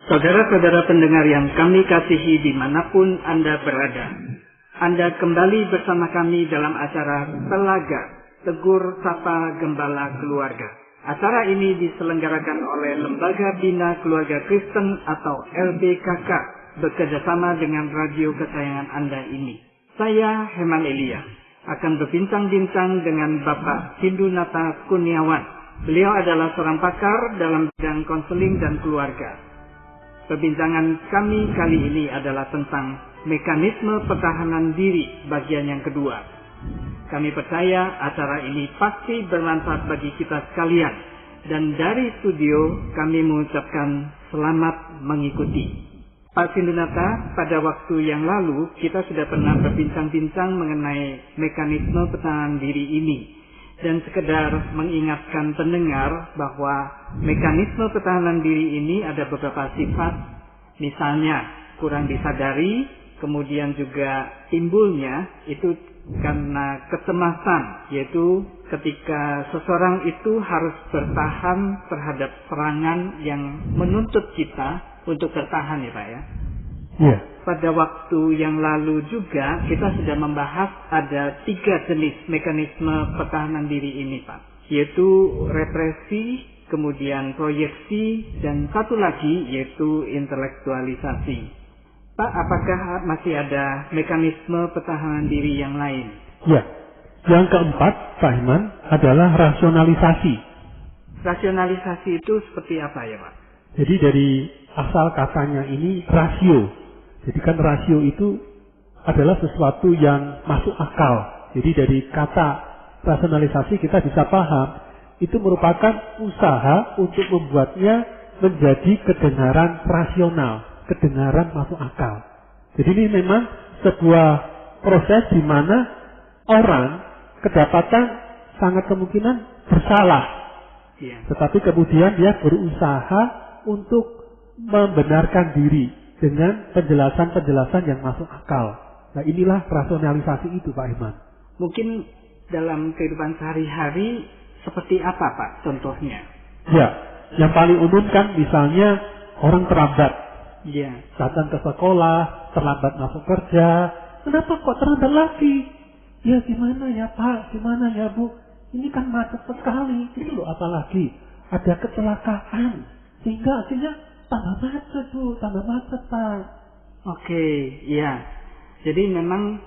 Saudara-saudara pendengar yang kami kasihi dimanapun Anda berada, Anda kembali bersama kami dalam acara Telaga, Tegur Sapa Gembala Keluarga. Acara ini diselenggarakan oleh Lembaga Bina Keluarga Kristen atau LBKK bekerjasama dengan radio kesayangan Anda ini. Saya Heman Elia akan berbincang-bincang dengan Bapak Sindunata Kurniawan. Beliau adalah seorang pakar dalam bidang konseling dan keluarga. Perbincangan kami kali ini adalah tentang mekanisme pertahanan diri bagian yang kedua. Kami percaya acara ini pasti bermanfaat bagi kita sekalian. Dan dari studio kami mengucapkan selamat mengikuti. Pak Sindunata, pada waktu yang lalu kita sudah pernah berbincang-bincang mengenai mekanisme pertahanan diri ini. Dan sekedar mengingatkan pendengar bahwa mekanisme pertahanan diri ini ada beberapa sifat, misalnya kurang disadari, kemudian juga timbulnya itu karena kecemasan, yaitu ketika seseorang itu harus bertahan terhadap serangan yang menuntut kita untuk bertahan, ya Pak ya. Yeah. Pada waktu yang lalu juga kita sudah membahas ada 3 jenis mekanisme pertahanan diri ini Pak, yaitu represi, kemudian proyeksi, dan satu lagi yaitu intelektualisasi. Pak, apakah masih ada mekanisme pertahanan diri yang lain? Ya, yang keempat Pak Iman adalah rasionalisasi. Rasionalisasi itu seperti apa ya Pak? Jadi dari asal katanya ini rasio. Jadi kan rasio itu adalah sesuatu yang masuk akal. Jadi dari kata rasionalisasi kita bisa paham, itu merupakan usaha untuk membuatnya menjadi kedengaran rasional, kedengaran masuk akal. Jadi ini memang sebuah proses di mana orang kedapatan sangat kemungkinan bersalah. Tetapi kemudian dia berusaha untuk membenarkan diri dengan penjelasan-penjelasan yang masuk akal. Nah inilah rasionalisasi itu Pak Iman. Mungkin dalam kehidupan sehari-hari seperti apa Pak contohnya? Ya, yang paling umum kan misalnya orang terlambat. Ya. Datang ke sekolah, terlambat masuk kerja. Kenapa kok terlambat lagi? Ya gimana ya Pak, gimana ya Bu? Ini kan macet sekali. Itu loh apalagi ada kecelakaan. Sehingga tambah macet Bu, tambah macet Pak. Oke, iya. Jadi memang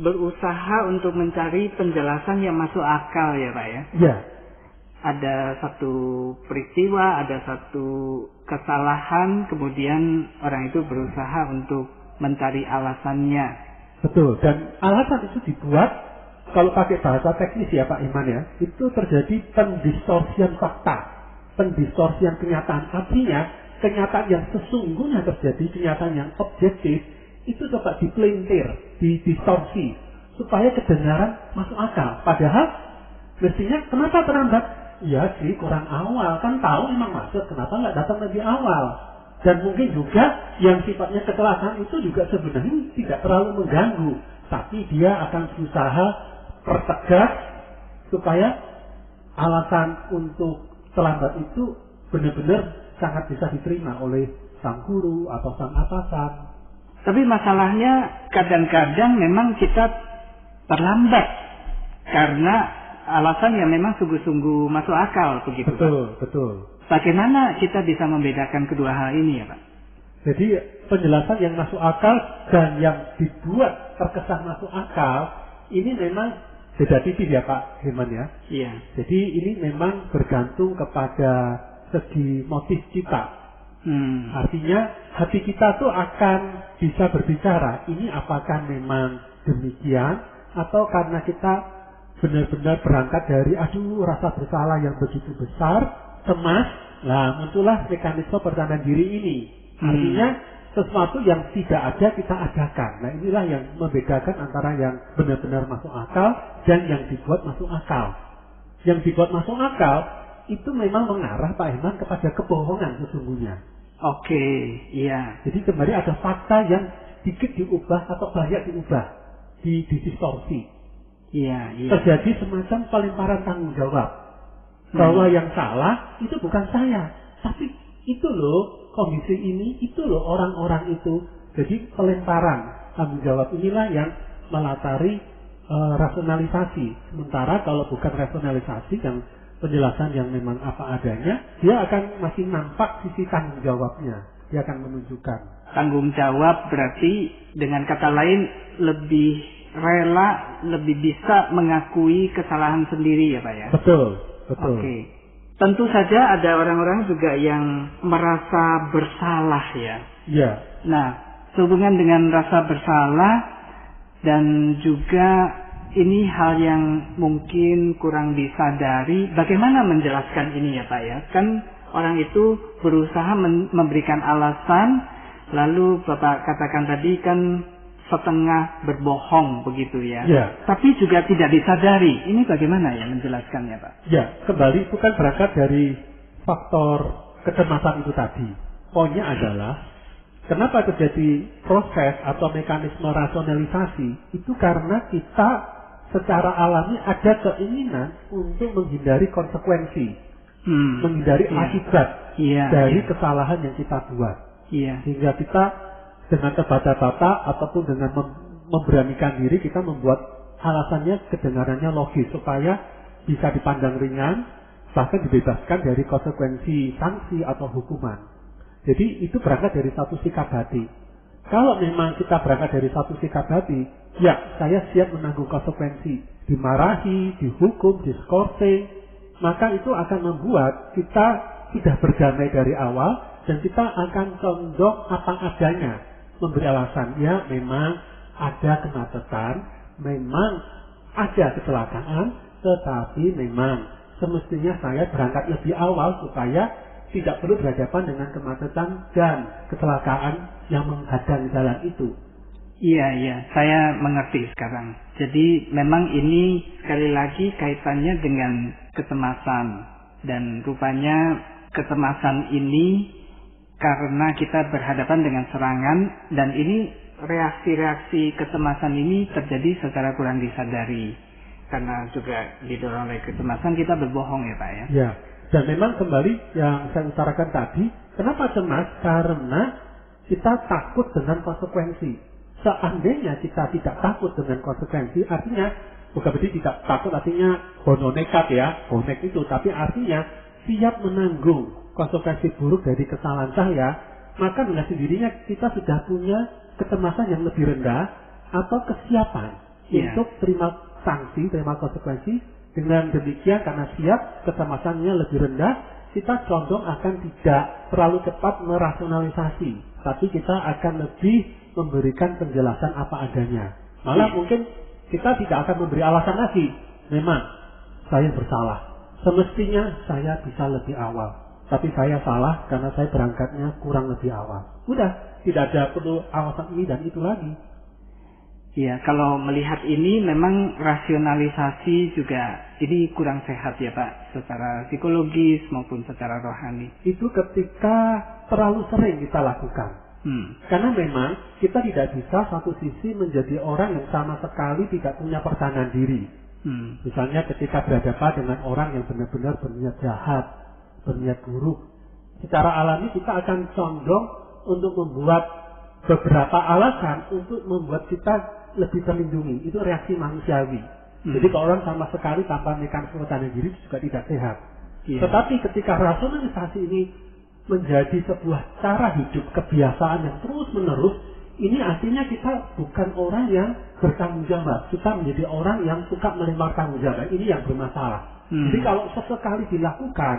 berusaha untuk mencari penjelasan yang masuk akal ya Pak ya? Iya. Ada satu peristiwa, ada satu kesalahan, kemudian orang itu berusaha untuk mencari alasannya. Betul, dan alasan itu dibuat, kalau pakai bahasa teknis ya Pak Iman ya, itu terjadi pendistorsian fakta, pendistorsian kenyataan. Artinya, kenyataan yang sesungguhnya terjadi, kenyataan yang objektif, itu coba dipelintir, didistorsi, supaya kedengaran masuk akal. Padahal, mestinya kenapa terlambat? Ya sih, kurang awal. Kan tahu memang macet, kenapa nggak datang lebih awal? Dan mungkin juga yang sifatnya kecelakaan itu juga sebenarnya tidak terlalu mengganggu. Tapi dia akan berusaha pertegas supaya alasan untuk terlambat itu benar-benar sangat bisa diterima oleh sang guru atau sang atasan. Tapi masalahnya kadang-kadang memang kita terlambat karena alasan yang memang sungguh-sungguh masuk akal begitu. Betul, Pak? betul. Bagaimana kita bisa membedakan kedua hal ini ya Pak? Jadi penjelasan yang masuk akal dan yang dibuat terkesan masuk akal ini memang beda tipis ya Pak Heman ya. Iya. Jadi ini memang bergantung kepada segi motif kita. Artinya hati kita tuh akan bisa berbicara, ini apakah memang demikian atau karena kita benar-benar berangkat dari rasa bersalah yang begitu besar, cemas, nah muncullah mekanisme pertahanan diri ini. Artinya sesuatu yang tidak ada kita adakan. Nah inilah yang membedakan antara yang benar-benar masuk akal dan yang dibuat masuk akal. Yang dibuat masuk akal itu memang mengarah Pak Iman kepada kebohongan sesungguhnya. Oke, iya. Jadi kembali ada fakta yang sedikit diubah atau banyak diubah, didistorsi. Iya, iya. Terjadi semacam pelemparan tanggung jawab bahwa yang salah itu bukan saya, tapi itu loh kondisi ini, itu loh orang-orang itu. Jadi pelemparan tanggung jawab inilah yang melatari rasionalisasi. Sementara kalau bukan rasionalisasi, yang penjelasan yang memang apa adanya, dia akan masih nampak sisi tanggung jawabnya. Dia akan menunjukkan. Tanggung jawab berarti dengan kata lain lebih rela, lebih bisa mengakui kesalahan sendiri ya Pak ya? Betul, betul. Oke. Tentu saja ada orang-orang juga yang merasa bersalah ya. Iya. Nah, sehubungan dengan rasa bersalah dan juga ini hal yang mungkin kurang disadari, bagaimana menjelaskan ini ya Pak ya? Kan orang itu berusaha memberikan alasan, lalu Bapak katakan tadi kan setengah berbohong begitu ya. Ya. Tapi juga tidak disadari. Ini bagaimana ya menjelaskannya Pak? Ya, kembali itu kan berangkat dari faktor kecemasan itu tadi. Poinnya adalah kenapa terjadi proses atau mekanisme rasionalisasi itu karena kita secara alami ada keinginan untuk menghindari konsekuensi, menghindari akibat dari kesalahan yang kita buat. Sehingga kita dengan terbata-bata ataupun dengan memberanikan diri kita membuat alasannya kedengarannya logis supaya bisa dipandang ringan, bahkan dibebaskan dari konsekuensi sanksi atau hukuman. Jadi itu berangkat dari satu sikap hati. Kalau memang kita berangkat dari satu sikap hati, ya saya siap menanggung konsekuensi, dimarahi, dihukum, diskorsing, maka itu akan membuat kita sudah berdamai dari awal dan kita akan condong apa adanya, memberi alasan, ya memang ada kemacetan, memang ada kecelakaan, tetapi memang semestinya saya berangkat lebih awal supaya tidak perlu berhadapan dengan kemacetan dan kecelakaan yang menghadang jalan itu. Iya, saya mengerti sekarang. Jadi memang ini sekali lagi kaitannya dengan kecemasan. Dan rupanya kecemasan ini karena kita berhadapan dengan serangan, dan ini reaksi-reaksi kecemasan ini terjadi secara kurang disadari. Karena juga didorong oleh kecemasan kita berbohong ya Pak ya? Ya. Dan memang kembali yang saya utarakan tadi, kenapa cemas? Karena kita takut dengan konsekuensi. Seandainya kita tidak takut dengan konsekuensi, artinya bukan berarti tidak takut, artinya bono nekat ya, bonek itu, tapi artinya siap menanggung konsekuensi buruk dari kesalahan saya, maka dengan sendirinya kita sudah punya kecemasan yang lebih rendah atau kesiapan untuk terima sanksi, terima konsekuensi. Dengan demikian, karena siap, kecemasannya lebih rendah, kita condong akan tidak terlalu cepat merasionalisasi, tapi kita akan lebih memberikan penjelasan apa adanya. Malah mungkin kita tidak akan memberi alasan lagi. Memang saya bersalah, semestinya saya bisa lebih awal, tapi saya salah karena saya berangkatnya kurang lebih awal. Udah, tidak ada perlu alasan ini dan itu lagi. Iya, kalau melihat ini memang rasionalisasi juga ini kurang sehat ya Pak, secara psikologis maupun secara rohani. Itu ketika terlalu sering kita lakukan. Karena memang kita tidak bisa satu sisi menjadi orang yang sama sekali tidak punya pertahanan diri. Misalnya ketika berhadapan dengan orang yang benar-benar berniat jahat, berniat buruk, secara alami kita akan condong untuk membuat beberapa alasan untuk membuat kita lebih terlindungi. Itu reaksi manusiawi. Jadi kalau orang sama sekali tanpa mekanisme pertahanan diri juga tidak sehat. Tetapi ketika rasionalisasi ini menjadi sebuah cara hidup, kebiasaan yang terus menerus, ini artinya kita bukan orang yang bertanggung jawab. Kita menjadi orang yang suka menerima tanggung jawab. Ini yang bermasalah. Jadi kalau sesekali dilakukan,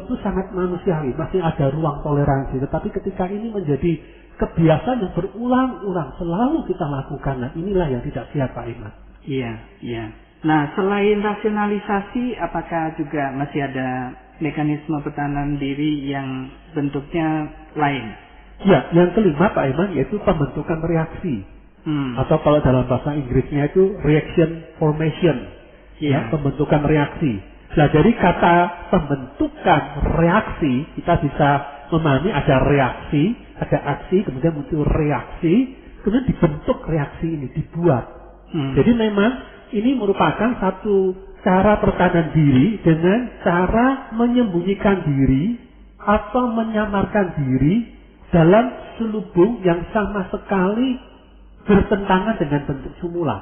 itu sangat manusiawi, masih ada ruang toleransi. Tetapi ketika ini menjadi kebiasaan yang berulang-ulang selalu kita lakukan, nah inilah yang tidak sehat Pak Iman. Iya. Nah, selain rasionalisasi, apakah juga masih ada mekanisme pertahanan diri yang bentuknya lain? Ya, yang kelima Pak Iman yaitu pembentukan reaksi. Atau kalau dalam bahasa Inggrisnya itu reaction formation. Ya, pembentukan reaksi. Nah, dari kata pembentukan reaksi kita bisa memahami ada reaksi, ada aksi, kemudian muncul reaksi, kemudian dibentuk reaksi ini, dibuat. Jadi memang ini merupakan satu cara pertahanan diri dengan cara menyembunyikan diri atau menyamarkan diri dalam selubung yang sama sekali bertentangan dengan bentuk semula.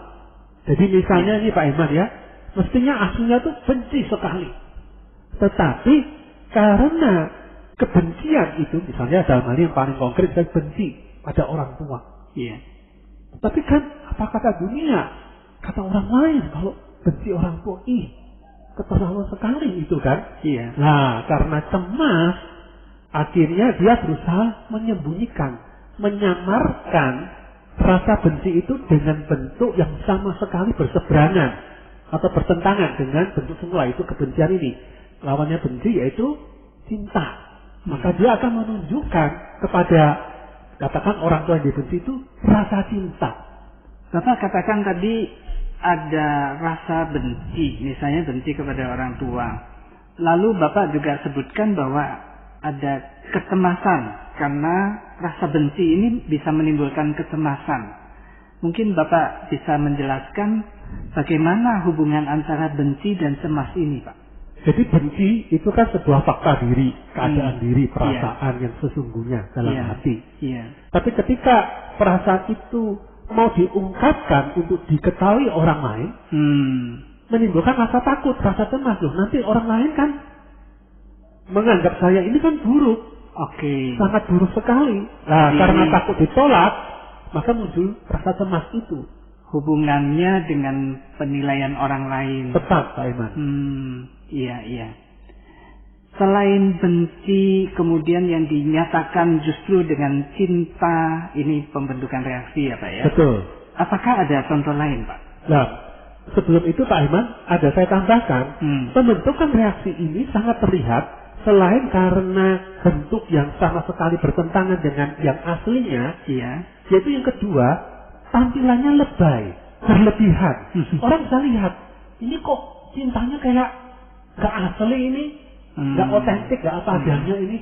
Jadi misalnya ini Pak Iman ya, mestinya aslinya tuh benci sekali. Tetapi karena kebencian itu, misalnya dalam hal yang paling konkret, saya benci pada orang tua. Iya. Tapi kan apa kata dunia, kata orang lain kalau benci orang tua, keterlaluan sekali itu kan. Iya. Nah, karena cemas, akhirnya dia berusaha menyembunyikan, menyamarkan rasa benci itu dengan bentuk yang sama sekali berseberangan atau bertentangan dengan bentuk semula, itu kebencian ini. Lawannya benci yaitu cinta. Maka dia akan menunjukkan kepada, katakan orang tua yang dibenci itu rasa cinta. Bapak katakan tadi ada rasa benci, misalnya benci kepada orang tua. Lalu Bapak juga sebutkan bahwa ada kecemasan, karena rasa benci ini bisa menimbulkan kecemasan. Mungkin Bapak bisa menjelaskan bagaimana hubungan antara benci dan cemas ini, Pak? Jadi benci itu kan sebuah fakta diri, keadaan diri, perasaan yang sesungguhnya dalam hati. Tapi ketika perasaan itu mau diungkapkan untuk diketahui orang lain, menimbulkan rasa takut, rasa cemas. Loh, nanti orang lain kan menganggap saya ini kan buruk. Sangat buruk sekali. Nah, karena takut ditolak, maka muncul rasa cemas itu. Hubungannya dengan penilaian orang lain. Tepat, Pak Iman. Iya. Selain benci, kemudian yang dinyatakan justru dengan cinta, ini pembentukan reaksi ya Pak ya? Betul. Apakah ada contoh lain Pak? Nah, sebelum itu Pak Iman, ada saya tambahkan, pembentukan reaksi ini sangat terlihat selain karena bentuk yang sama sekali bertentangan dengan yang aslinya, yaitu yang kedua, tampilannya lebay, berlebihan. Orang bisa lihat, ini kok cintanya kayak gak asli ini, gak otentik, gak apa adanya ini.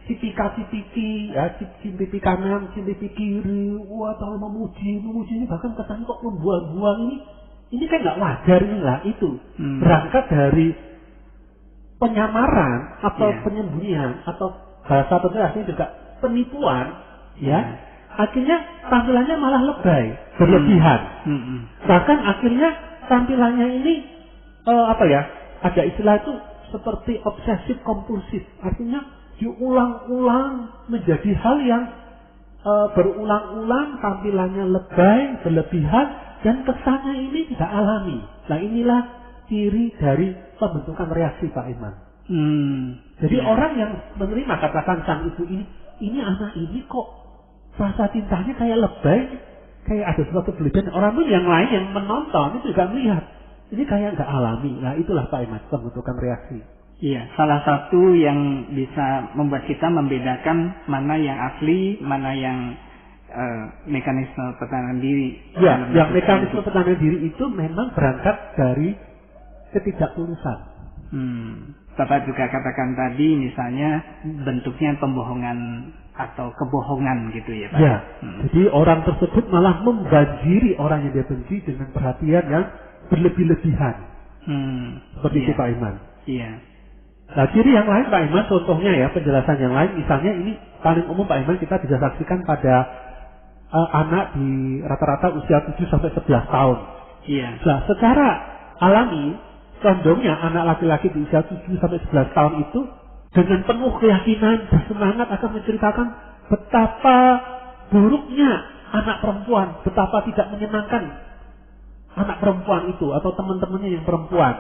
Cipika-cipiki, ya, cium kanan, cium kiri, wah terlalu memuji ini, bahkan kesannya kok membuang-buang ini kan gak wajar ini lah itu. Berangkat dari penyamaran atau penyembunyian atau bahasa aslinya juga penipuan, ya. Akhirnya tampilannya malah lebay, berlebihan. Bahkan akhirnya tampilannya ini ada istilah itu seperti obsesif kompulsif. Artinya diulang-ulang menjadi hal yang berulang-ulang, tampilannya lebay, berlebihan, dan kesannya ini tidak alami. Nah, inilah ciri dari pembentukan reaksi Pak Iman. Jadi orang yang menerima, katakan sang ibu ini anak ini kok rasa cintanya kayak lebay, kayak ada sesuatu berlebihan. Orang tuh yang lain yang menonton itu juga melihat ini kayak nggak alami. Nah, itulah Pak Iman, pembentukan reaksi. Iya, salah satu yang bisa membuat kita membedakan mana yang asli, mana yang mekanisme pertahanan diri. Ya, yang mekanisme pertahanan diri itu memang berangkat dari ketidaktulusan. Bapak juga katakan tadi, misalnya bentuknya pembohongan atau kebohongan gitu ya Pak. Ya, jadi orang tersebut malah membanjiri orang yang dia benci dengan perhatian yang berlebih-lebihan. Seperti itu Pak Iman. Iya. Nah, ciri yang lain Pak Iman, contohnya ya, penjelasan yang lain, misalnya ini paling umum Pak Iman, kita bisa saksikan pada anak di rata-rata usia 7-11 tahun. Iya. Nah, secara alami, condongnya anak laki-laki di usia 7-11 tahun itu dengan penuh keyakinan, bersemangat akan menceritakan betapa buruknya anak perempuan, betapa tidak menyenangkan anak perempuan itu atau teman-temannya yang perempuan.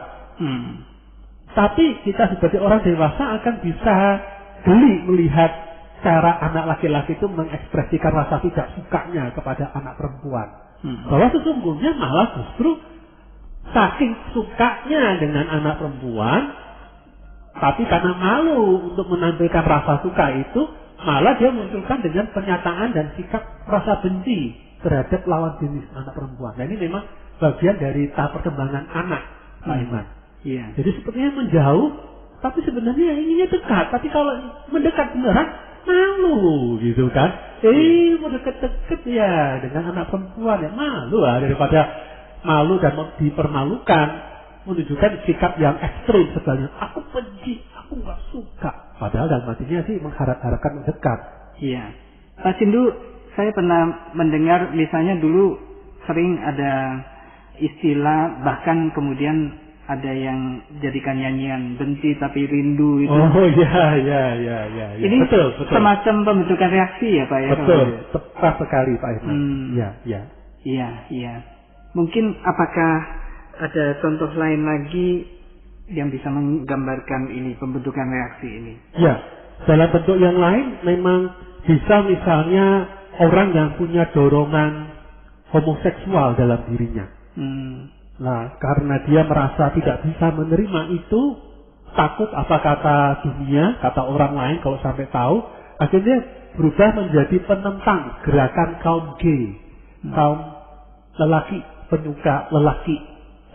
Tapi kita sebagai orang dewasa akan bisa geli melihat cara anak laki-laki itu mengekspresikan rasa tidak sukanya kepada anak perempuan. Bahwa sesungguhnya malah justru saking sukanya dengan anak perempuan, tapi karena malu untuk menampilkan rasa suka itu, malah dia munculkan dengan pernyataan dan sikap rasa benci terhadap lawan jenis anak perempuan. Nah, ini memang bagian dari tahap perkembangan anak, Pak Iman. Iya. Jadi sepertinya menjauh, tapi sebenarnya ininya dekat. Tapi kalau mendekat beneran, malu gitu kan. Mau deket-deket ya dengan anak perempuan ya malu lah, daripada malu dan dipermalukan, menunjukkan sikap yang ekstrim sebenarnya. Aku benci, aku aku nggak suka. Padahal dalam hatinya sih mengharap-harapkan mendekat. Iya. Pak Sindu, saya pernah mendengar misalnya dulu sering ada istilah, bahkan kemudian ada yang jadikan nyanyian benci tapi rindu itu. Oh iya. Ini betul. semacam pembentukan reaksi ya Pak ya? Betul, tepat sekali Pak Irman. Iya. Mungkin apakah ada contoh lain lagi yang bisa menggambarkan ini, pembentukan reaksi ini? Ya, dalam bentuk yang lain memang bisa misalnya orang yang punya dorongan homoseksual dalam dirinya. Nah, karena dia merasa tidak bisa menerima itu, takut apa kata dunia, kata orang lain kalau sampai tahu, akhirnya berubah menjadi penentang gerakan kaum gay, kaum lelaki, penyuka lelaki,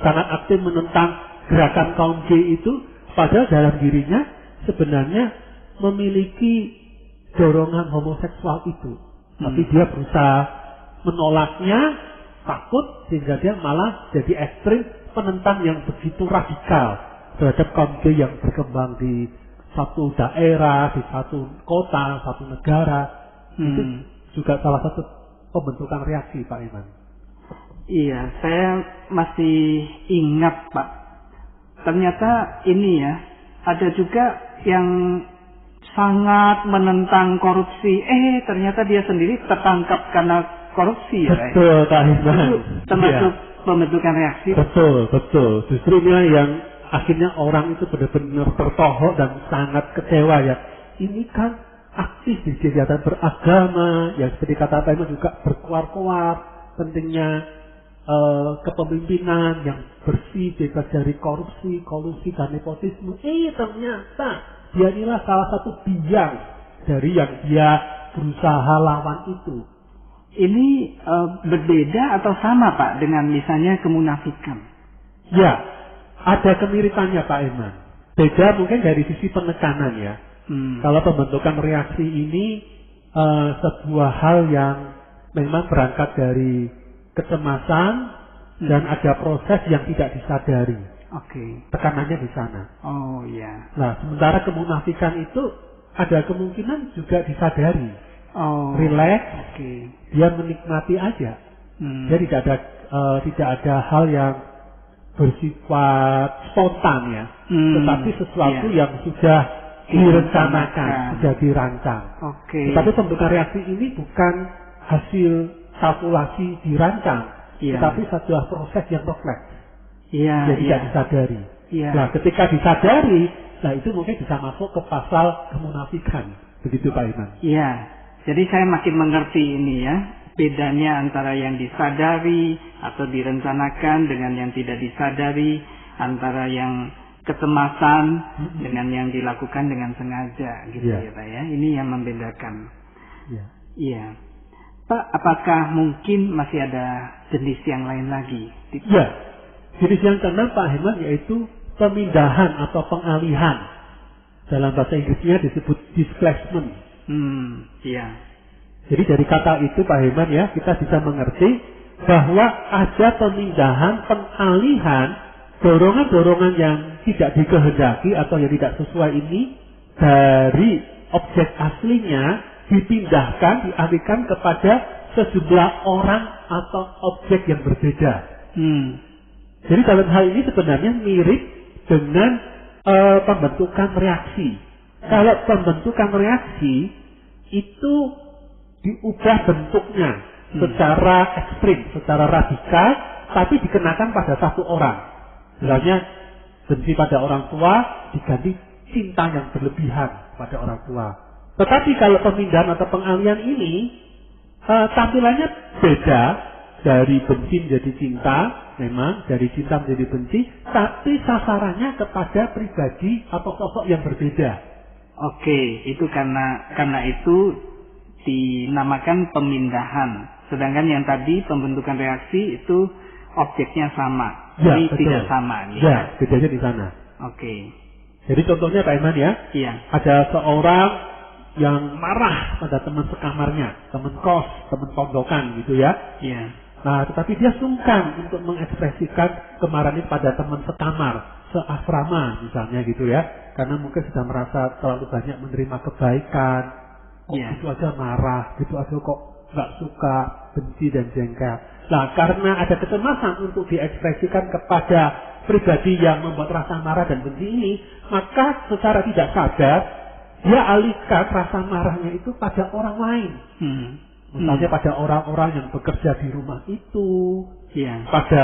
sangat aktif menentang gerakan kaum gay itu, padahal dalam dirinya sebenarnya memiliki dorongan homoseksual itu, tapi dia berusaha menolaknya, takut, sehingga dia malah jadi ekstrim penentang yang begitu radikal terhadap kaum gay yang berkembang di satu daerah, di satu kota, satu negara. Itu juga salah satu pembentukan reaksi Pak Iman. Iya, saya masih ingat Pak. Ternyata ini ya, ada juga yang sangat menentang korupsi. Ternyata dia sendiri tertangkap karena korupsi ya. Betul Pak Iman. Itu termasuk pembentukan reaksi. Betul. Justru ini yang akhirnya orang itu benar-benar tertohok dan sangat kecewa ya. Ini kan aktif di kegiatan beragama, yang seperti kata Pak Iman juga berkuar-kuar pentingnya kepemimpinan yang bersih, bebas dari korupsi, kolusi, dan nepotisme. Ternyata dia inilah salah satu biang dari yang dia berusaha lawan itu. Ini berbeda atau sama Pak dengan misalnya kemunafikan? Ya, ada kemiripannya Pak Iman. Beda mungkin dari sisi penekanan ya. Kalau pembentukan reaksi ini sebuah hal yang memang berangkat dari kecemasan dan ada proses yang tidak disadari. Oke. Tekanannya di sana. Oh iya. Nah, sementara kemunafikan itu ada kemungkinan juga disadari. Oh. Relax. Oke. Dia menikmati aja. Dia tidak ada hal yang bersifat spontan ya, tetapi sesuatu yang sudah direncanakan, sudah dirancang. Oke. Tetapi pembentukan reaksi ini bukan hasil kalkulasi dirancang, tetapi sebuah proses yang refleks. Jadi tidak disadari. Nah, ketika disadari, nah itu mungkin bisa masuk ke pasal kemunafikan. Begitu Pak Iman. Iya. Jadi saya makin mengerti ini ya, bedanya antara yang disadari atau direncanakan dengan yang tidak disadari, antara yang kecemasan dengan yang dilakukan dengan sengaja gitu ya Pak ya. Ini yang membedakan. Iya. Pak, apakah mungkin masih ada jenis yang lain lagi? Ya, jenis yang keenam Pak Heman yaitu pemindahan atau pengalihan. Dalam bahasa Inggrisnya disebut displacement. Iya. Jadi dari kata itu Pak Heman ya, kita bisa mengerti bahwa ada pemindahan, pengalihan, dorongan-dorongan yang tidak dikehendaki atau yang tidak sesuai ini dari objek aslinya dipindahkan, dialihkan kepada sejumlah orang atau objek yang berbeda. Jadi dalam hal ini sebenarnya mirip dengan pembentukan reaksi. Kalau pembentukan reaksi itu diubah bentuknya secara ekstrim, secara radikal, tapi dikenakan pada satu orang. Misalnya benci pada orang tua diganti cinta yang berlebihan pada orang tua. Tetapi kalau pemindahan atau pengalihan ini tampilannya beda, dari benci menjadi cinta, memang dari cinta menjadi benci, tapi sasarannya kepada pribadi atau sosok yang berbeda. Oke, itu karena itu dinamakan pemindahan. Sedangkan yang tadi pembentukan reaksi itu objeknya sama, jadi tidak sama. Ya, bedanya di sana. Oke. Jadi contohnya Pak Iman ya, ada seorang yang marah pada teman sekamarnya, teman kos, teman pondokan gitu ya. Iya. Nah, tetapi dia sungkan untuk mengekspresikan kemarahan pada teman sekamar. seasrama misalnya gitu ya, karena mungkin sudah merasa terlalu banyak menerima kebaikan, kok gitu aja marah, gitu aja kok nggak suka, benci dan jengkel. Nah, karena ada kecemasan untuk diekspresikan kepada pribadi yang membuat rasa marah dan benci ini, maka secara tidak sadar dia alihkan rasa marahnya itu pada orang lain. Misalnya pada orang-orang yang bekerja di rumah itu, pada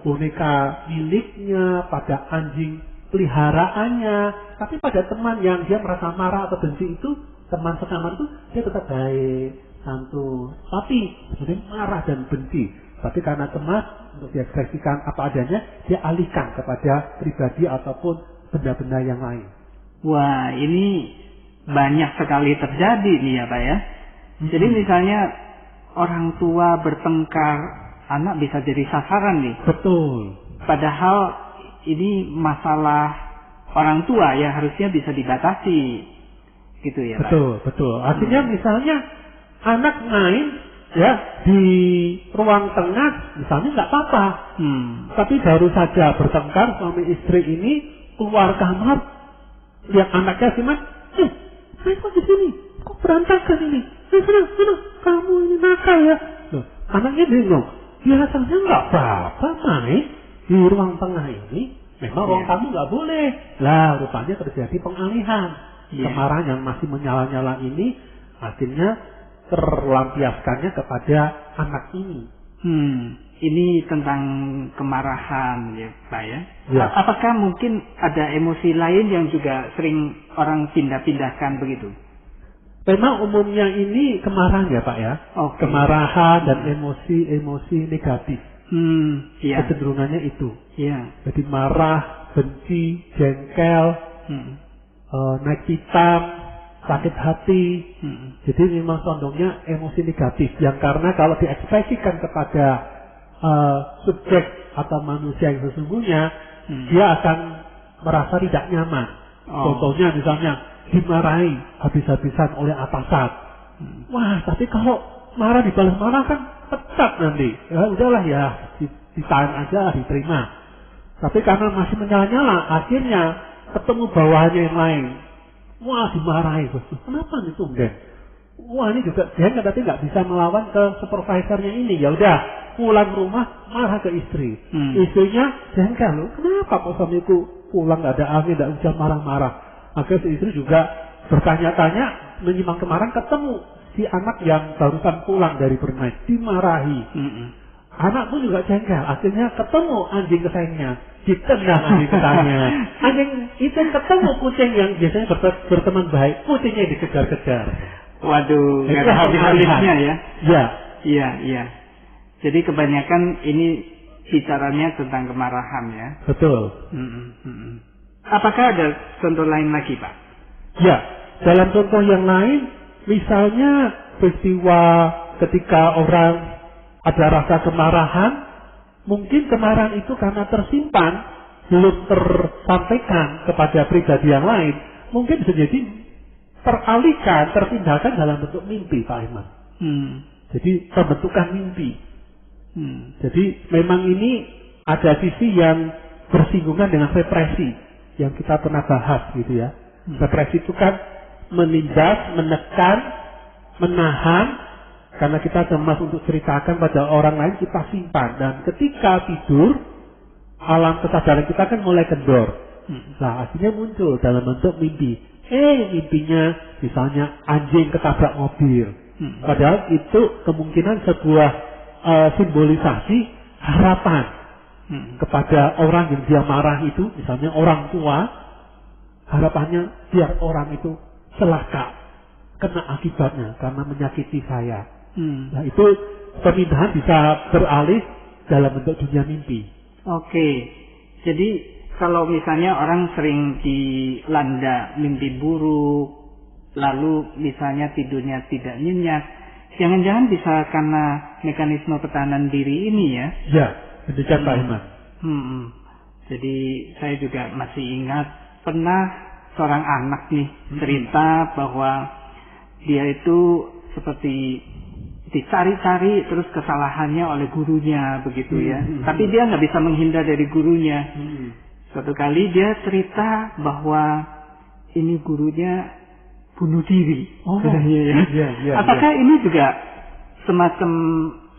boneka miliknya, pada anjing peliharaannya, tapi pada teman yang dia merasa marah atau benci itu, teman sekamar itu, dia tetap baik, santun, tapi sebenarnya marah dan benci. Tapi karena cemas untuk diekspresikan apa adanya, dia alihkan kepada pribadi ataupun benda-benda yang lain. Wah, ini banyak sekali terjadi nih ya Pak ya. Jadi misalnya orang tua bertengkar, anak bisa jadi sasaran nih. Betul. Padahal ini masalah orang tua ya, harusnya bisa dibatasi. Gitu ya Pak. Betul, betul. Artinya misalnya anak main ya di ruang tengah misalnya nggak apa-apa. Tapi baru saja bertengkar suami istri ini keluar kamar, lihat anaknya sih mas, saya kok di sini, kok berantakan ini? Sana, kamu ini nakal ya. Loh, anaknya bingung. Biasanya nggak apa-apa main di ruang tengah ini. Memang ruang tamu nggak boleh. Lah, rupanya terjadi pengalihan. Kemarahan yang masih menyala-nyala ini akhirnya terlampiaskannya kepada anak ini. Ini tentang kemarahan ya Pak ya. Apakah mungkin ada emosi lain yang juga sering orang pindah-pindahkan begitu? Memang umumnya ini kemarahan ya Pak ya. Kemarahan dan emosi negatif. Kecenderungannya itu. Jadi marah, benci, jengkel, naik pitam, sakit hati. Jadi memang condongnya emosi negatif yang karena kalau diekspresikan kepada subjek atau manusia yang sesungguhnya, dia akan merasa tidak nyaman. Contohnya misalnya dimarahi habis-habisan oleh atasan. Wah, tapi kalau marah dibalas marah kan pecat nanti. Ya udahlah ya, ditahan aja, diterima. Tapi karena masih menyala-nyala, akhirnya ketemu bawahannya yang lain. Wah, dimarahi. Kenapa nih tumben? Wah, ini juga jengkel tapi nggak bisa melawan ke supervisornya ini. Ya udah, pulang rumah marah ke istri. Istrinya jengkel loh. Kenapa kok suamiku pulang nggak ada angin, nggak hujan marah-marah? Akhirnya si istri juga bertanya-tanya, menyimak kemarahan, ketemu si anak yang barusan pulang dari bermain, dimarahi. Anak pun juga jengkel. Akhirnya ketemu anjing kesayangannya, ditendang anjing kesayangannya. Anjing itu ketemu kucing yang biasanya berteman baik, kucingnya dikejar-kejar. Waduh, nggak ada habis-habisnya ya? Iya. Jadi kebanyakan ini bicaranya tentang kemarahan ya? Betul. Apakah ada contoh lain lagi Pak? Ya, dalam contoh yang lain, misalnya peristiwa ketika orang ada rasa kemarahan, mungkin kemarahan itu karena tersimpan, belum tersampaikan kepada pribadi yang lain, mungkin bisa jadi teralihkan, terpindahkan dalam bentuk mimpi Pak Iman. Jadi pembentukan mimpi. Jadi memang ini ada sisi yang bersinggungan dengan represi yang kita pernah bahas gitu ya. Represi itu kan menindas, menekan, menahan, karena kita cemas untuk ceritakan pada orang lain, kita simpan. Dan ketika tidur, alam kesadaran kita kan mulai kendor. Nah, akhirnya muncul dalam bentuk mimpi. Mimpinya misalnya anjing ketabrak mobil. Padahal itu kemungkinan sebuah simbolisasi harapan kepada orang yang dia marah itu, misalnya orang tua, harapannya biar orang itu celaka, kena akibatnya karena menyakiti saya. Nah, itu pemindahan bisa beralih dalam bentuk dunia mimpi. Oke, jadi kalau misalnya orang sering dilanda mimpi buruk, lalu misalnya tidurnya tidak nyenyak, jangan-jangan bisa karena mekanisme pertahanan diri ini ya? Ya, demikian Pak Iman. Jadi saya juga masih ingat pernah seorang anak nih cerita bahwa dia itu seperti dicari-cari terus kesalahannya oleh gurunya begitu ya. Tapi dia nggak bisa menghindar dari gurunya. Suatu kali dia cerita bahwa ini gurunya bunuh diri. Oh, iya. Apakah ini juga semacam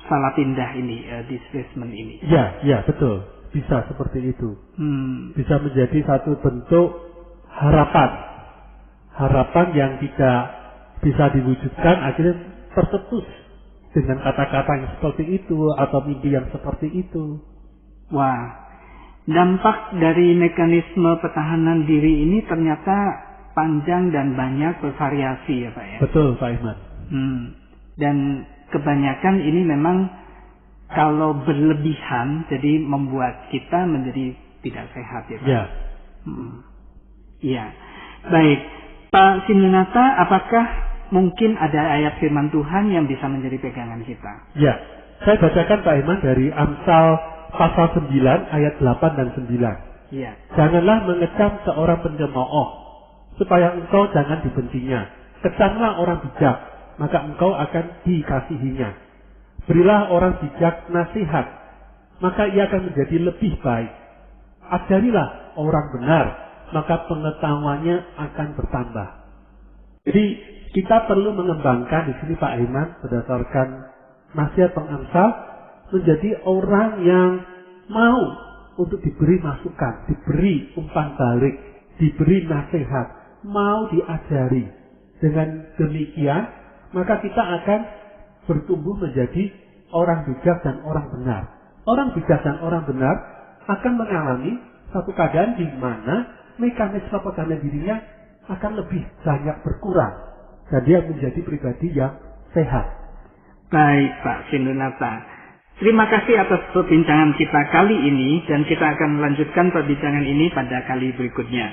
salah pindah ini, displacement ini? Ya, betul. Bisa seperti itu. Bisa menjadi satu bentuk harapan yang tidak bisa diwujudkan, akhirnya tercetus dengan kata-kata yang seperti itu atau mimpi yang seperti itu. Wah, dampak dari mekanisme pertahanan diri ini ternyata panjang dan banyak, bervariasi ya Pak ya? Betul Pak Iman. Dan kebanyakan ini memang kalau berlebihan jadi membuat kita menjadi tidak sehat ya Pak? Ya. Iya. Baik, Pak Sindunata, apakah mungkin ada ayat firman Tuhan yang bisa menjadi pegangan kita? Ya, saya bacakan Pak Iman dari Amsal pasal 9 ayat 8 dan 9. Iya. Janganlah mengecam seorang pencemooh, supaya engkau jangan dibencinya. Kecamlah orang bijak, maka engkau akan dikasihinya. Berilah orang bijak nasihat, maka ia akan menjadi lebih baik. Ajarilah orang benar, maka pengetahuannya akan bertambah. Jadi kita perlu mengembangkan di sini Pak Iman berdasarkan nasihat pengamsal menjadi orang yang mau untuk diberi masukan, diberi umpan balik, diberi nasihat, mau diajari. Dengan demikian, maka kita akan bertumbuh menjadi orang bijak dan orang benar. Orang bijak dan orang benar akan mengalami satu keadaan di mana mekanisme pertahanan dirinya akan lebih banyak berkurang. Dan dia menjadi pribadi yang sehat. Baik Pak Sindunata. Terima kasih atas perbincangan kita kali ini dan kita akan melanjutkan perbincangan ini pada kali berikutnya.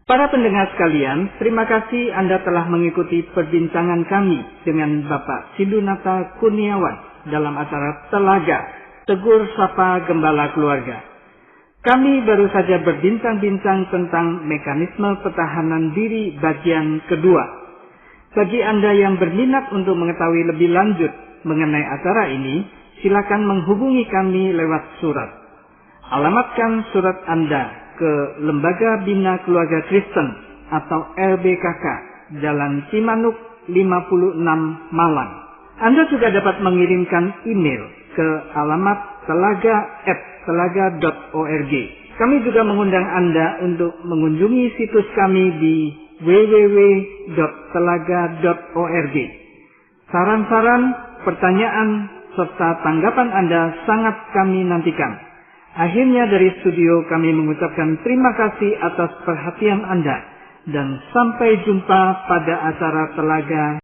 Para pendengar sekalian, terima kasih Anda telah mengikuti perbincangan kami dengan Bapak Sindunata Kurniawan dalam acara Telaga, Tegur Sapa Gembala Keluarga. Kami baru saja berbincang-bincang tentang mekanisme pertahanan diri bagian kedua. Bagi Anda yang berminat untuk mengetahui lebih lanjut mengenai acara ini, silakan menghubungi kami lewat surat. Alamatkan surat Anda ke Lembaga Bina Keluarga Kristen atau LBKK, Jalan Cimanuk 56 Malang. Anda juga dapat mengirimkan email ke alamat telaga@telaga.org. Kami juga mengundang Anda untuk mengunjungi situs kami di www.telaga.org. Saran-saran, pertanyaan, serta tanggapan Anda sangat kami nantikan. Akhirnya dari studio kami mengucapkan terima kasih atas perhatian Anda dan sampai jumpa pada acara Telaga